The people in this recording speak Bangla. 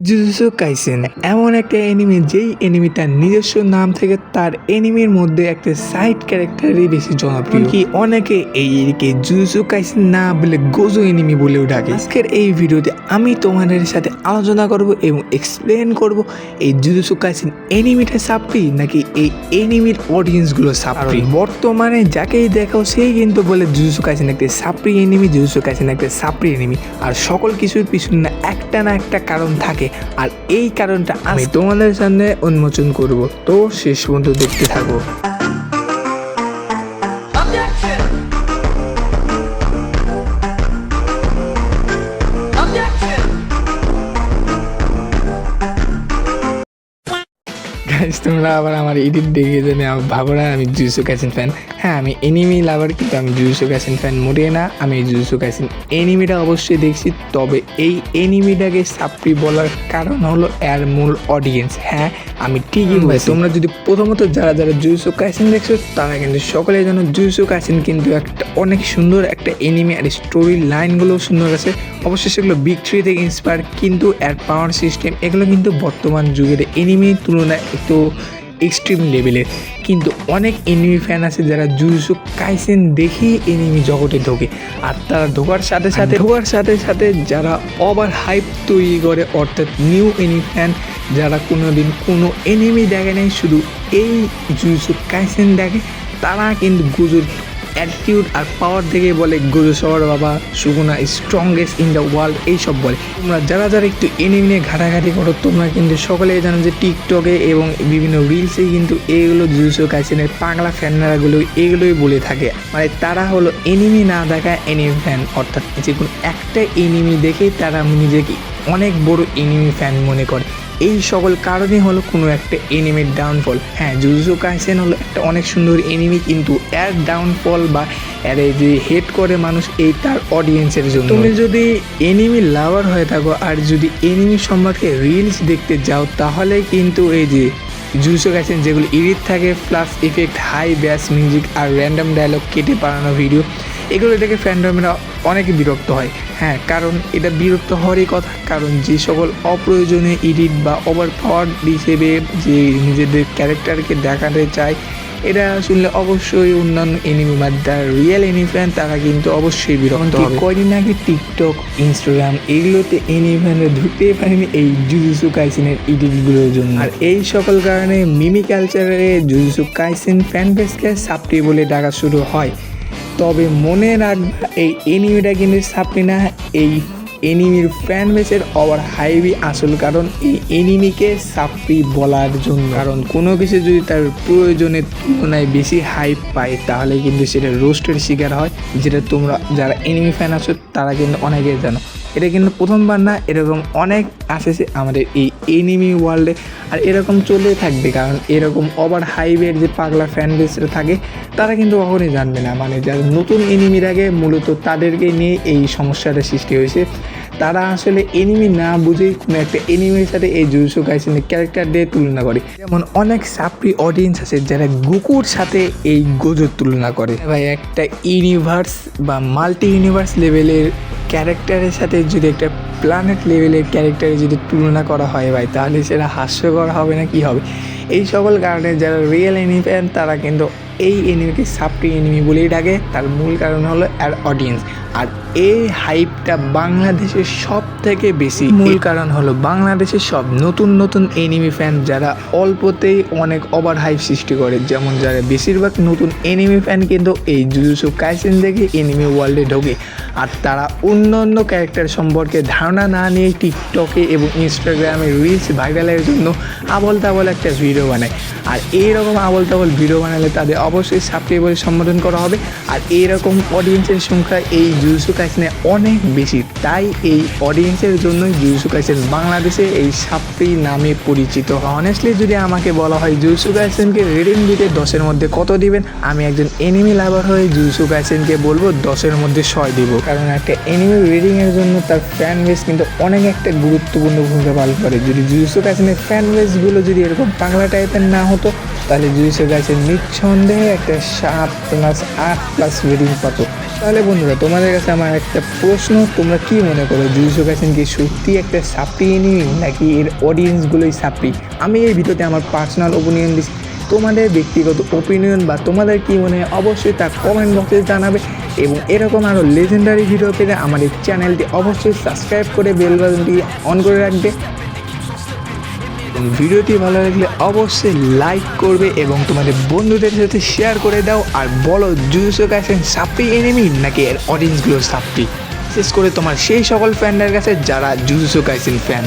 জুজুৎসু কাইসেন এমন একটা এনিমি যেই এনিমি তার নিজস্ব নাম থেকে তার এনিমির মধ্যে একটা সাইড ক্যারেক্টারই বেশি জনপ্রিয়। কি অনেকে এই এরিকে জুজুৎসু কাইসেন না বলে গোজো এনিমি বলেও ডাকে। আজকের এই ভিডিওতে আমি তোমাদের সাথে আলোচনা করব এবং এক্সপ্লেন করব এই জুজুৎসু কাইসেন এনিমিটা সাপ্রি নাকি এই এনিমির অডিয়েন্সগুলো সাপ্রি। বর্তমানে যাকেই দেখাও সেই কিন্তু বলে জুজুৎসু কাইসেন একটা সাপ্রি এনিমি, জুজুৎসু কাইসেন একটা সাপ্রি এনিমি। আর সকল কিছুর পিছনে না একটা কারণ থাকে, আর এই কারণটা আমি তোমাদের সামনে উন্মোচন করব। তো শেষ পর্যন্ত দেখতে থাকো। তোমরা আবার আমার এডিট দেখে জেনে ভাবো না আমি জুজুৎসু কাইসেন ফ্যান। হ্যাঁ, আমি এনিমি লাভার, কিন্তু আমি জুজুৎসু কাইসেন ফ্যান মোটেই না। আমি জুজুৎসু কাইসেন এনিমিটা অবশ্যই দেখছি, তবে এই এনিমিটাকে সাপ্রি বলার কারণ হলো এর মূল অডিয়েন্স। হ্যাঁ, আমি ঠিকই বলছি। তোমরা যদি প্রথমত যারা জুজুৎসু কাইসেন দেখছো তারা কিন্তু সকলে জানো জুজুৎসু কাইসেন কিন্তু একটা অনেক সুন্দর একটা এনিমি, আর স্টোরি লাইনগুলোও সুন্দর আছে। অবশ্যই সেগুলো বিগ থ্রি থেকে ইন্সপায়ার, কিন্তু এর পাওয়ার সিস্টেম এগুলো কিন্তু বর্তমান যুগের এনিমির তুলনায় একটু এক্সট্রিম লেভেলের। কিন্তু অনেক এনিমি ফ্যান আছে যারা জুজুৎসু কাইসেন দেখেই এনিমি জগতে ঢোকে, আর তারা ঢোকার সাথে সাথে যারা ওভার হাইপ তৈরি করে, অর্থাৎ নিউ এনিমি ফ্যান যারা কোনোদিন কোনো এনিমি দেখে নেই, শুধু এই জুজুৎসু কাইসেন দেখে, তারা কিন্তু গোজোর অ্যাটিটিউড আর পাওয়ার দেখে বলে গোজো সবার বাবা, Suguna strongest in the world, এইসব বলে। তোমরা যারা একটু এনিমি নিয়ে ঘাটাঘাটি করো, তোমরা কিন্তু সকলেই জানো যে টিকটকে এবং বিভিন্ন রিলসে কিন্তু এইগুলো জুজুৎসু কাইসেনের পাগলা ফ্যানরাগুলো এগুলোই বলে থাকে। মানে তারা হলো এনিমি না দেখা এনিমি ফ্যান, অর্থাৎ যে কোনো একটা এনিমি দেখেই তারা নিজেকে অনেক বড় এনিমি ফ্যান মনে করে। এই সকল কারণে হলো কোনো একটা এনিমির ডাউনফল। হ্যাঁ, জুজুৎসু কাইসেন হলো একটা অনেক সুন্দর এনিমি, কিন্তু এর ডাউনফল বা এর যে হেট করে মানুষ, এই তার অডিয়েন্সের জন্য। তুমি যদি এনিমি লাভার হয়ে থাকো আর যদি এনিমি সম্পর্কে রিলস দেখতে যাও, তাহলে কিন্তু এই যে জুজুৎসু কাইসেন যেগুলো এডিট থাকে, প্লাস ইফেক্ট, হাই ব্যাস মিউজিক আর র্যান্ডম ডায়লগ কেটে বানানো ভিডিও, এগুলো দেখে ফ্যান্ডমরা অনেকে বিরক্ত হয়। হ্যাঁ, কারণ এটা বিরক্ত হওয়ারই কথা, কারণ যে সকল অপ্রয়োজনীয় এডিট বা ওভার পাওয়ার হিসেবে যে নিজেদের ক্যারেক্টারকে দেখাতে চায়, এটা শুনলে অবশ্যই অন্যান্য এনিমি বা যারা রিয়েল এনিমি ফ্যান তারা কিন্তু অবশ্যই বিরক্ত হবে। কয়দিন আগে টিকটক, ইনস্টাগ্রাম এগুলোতে এনিমি ফ্যানরা ঢুকতেই পারেনি এই জুজুৎসু কাইসেনের এডিটগুলোর জন্য। আর এই সকল কারণে মিমি কালচারে জুজুৎসু কাইসেন ফ্যান বেসকে সাপ্রি বলে ডাকা শুরু হয়। তবে মনে রাখবা, এই এনিমিটা কিন্তু সাপ্রি না, এই এনিমির ফ্যান বেসের ওভার হাইপই আসল কারণ এই এনিমিকে সাপ্রি বলার জন্য। কারণ কোনো কিছু যদি তার প্রয়োজনের তুলনায় বেশি হাইপ পায়, তাহলে কিন্তু সেটা রোস্টের শিকার হয়, যেটা তোমরা যারা এনিমি ফ্যান আছো তারা কিন্তু অনেকে জানো। এটা কিন্তু প্রথমবার না, এরকম অনেক আসেছে আমাদের এই এনিমি ওয়ার্ল্ডে, আর এরকম চলেই থাকবে। কারণ এরকম ওভার হাইপের যে পাগলা ফ্যান বেসরা থাকে, তারা কিন্তু কখনোই জানবে না। মানে যারা নতুন এনিমির আগে মূলত তাদেরকে নিয়ে এই সমস্যাটা সৃষ্টি হয়েছে। তারা আসলে এনিমি না বুঝেই কোনো একটা এনিমির সাথে এই জুজুৎসু কাইসেনের ক্যারেক্টার দিয়ে তুলনা করে। যেমন অনেক সাপ্রি অডিয়েন্স আছে যারা গোকুর সাথে এই গোজোর তুলনা করে। ভাই, একটা ইউনিভার্স বা মাল্টি ইউনিভার্স লেভেলের ক্যারেক্টারের সাথে যদি একটা প্ল্যানেট লেভেলের ক্যারেক্টারে যদি তুলনা করা হয় ভাই, তাহলে সেটা হাস্যকর হবে না কি হবে? এই সকল কারণে যারা রিয়েল এনিমি ফ্যান তারা কিন্তু এই এনিমিকে সাপ্রি এনিমি বলেই ডাকে। তার মূল কারণ হলো এর অডিয়েন্স, আর এই হাইপটা বাংলাদেশের সব থেকে বেশি। মূল কারণ হলো বাংলাদেশের সব নতুন এনিমি ফ্যান যারা অল্পতেই অনেক ওভার হাইপ সৃষ্টি করে। যেমন যারা বেশিরভাগ নতুন এনিমি ফ্যান কিন্তু এই জুজুৎসু কাইসেন দেখে এনিমি ওয়ার্ল্ডে ঢোকে, আর তারা অন্য ক্যারেক্টার সম্পর্কে ধারণা না নিয়ে টিকটকে এবং ইনস্টাগ্রামে রিলস ভাইরালের জন্য আবল তাবল একটা ভিডিও বানায়। আর এইরকম আবল তাবল ভিডিও বানালে তাদের অবশ্যই সাপ্রি বলে সম্বোধন করা হবে। আর এইরকম অডিয়েন্সের সংখ্যা এই জুজুৎসু কাইসেনে অনেক বেশি, তাই এই অডিয়েন্সের জন্যই জুজুৎসু কাইসেন বাংলাদেশে এই সাপ্রি নামে পরিচিত। অনেস্টলি যদি আমাকে বলা হয় জুজুৎসু কাইসেনকে রেটিং দিতে 10-এর মধ্যে কত দিবেন, আমি একজন এনিমি লাভার হয়ে জুজুৎসু কাইসেনকে বলবো 10-এর মধ্যে 6 দিব। কারণ একটা এনিমি রেটিংয়ের জন্য তার ফ্যান বেস কিন্তু অনেক একটা গুরুত্বপূর্ণ ভূমিকা পালন করে। যদি জুজুৎসু কাইসেনের ফ্যান বেসগুলো যদি এরকম বাংলা টাইপের না হতো, তাহলে জুজুৎসু কাইসেন নিঃসন্দেহে একটা 7+8+ রেটিং পাতো। তাহলে বন্ধুরা তোমাদের কাছে আমার একটা প্রশ্ন, তোমরা কি মনে করো জুজুৎসু কাইসেন কি সত্যি একটা সাপ্রি এনিমি নাকি এর অডিয়েন্সগুলোই সাপ্রি? আমি এই ভিডিওতে আমার পার্সোনাল ওপিনিয়ন দিচ্ছি, তোমাদের ব্যক্তিগত ওপিনিয়ন বা তোমাদের কী মনে হয় অবশ্যই তা কমেন্ট বক্সে জানাবে। এবং এরকম আরও লেজেন্ডারি ভিডিও পেতে আমার এই চ্যানেলটি অবশ্যই সাবস্ক্রাইব করে বেল বাটনটি অন করে রাখবে। এবং ভিডিওটি ভালো লাগলে অবশ্যই লাইক করবে এবং তোমাদের বন্ধুদের সাথে শেয়ার করে দাও। আর বলো জুজুৎসু কাইসেন সাপ্রি এনিমি নাকি এর অডিয়েন্সগুলো সাপ্রি, বিশেষ করে তোমার সেই সকল ফ্যানদের কাছে যারা জুজুৎসু কাইসেন ফ্যান।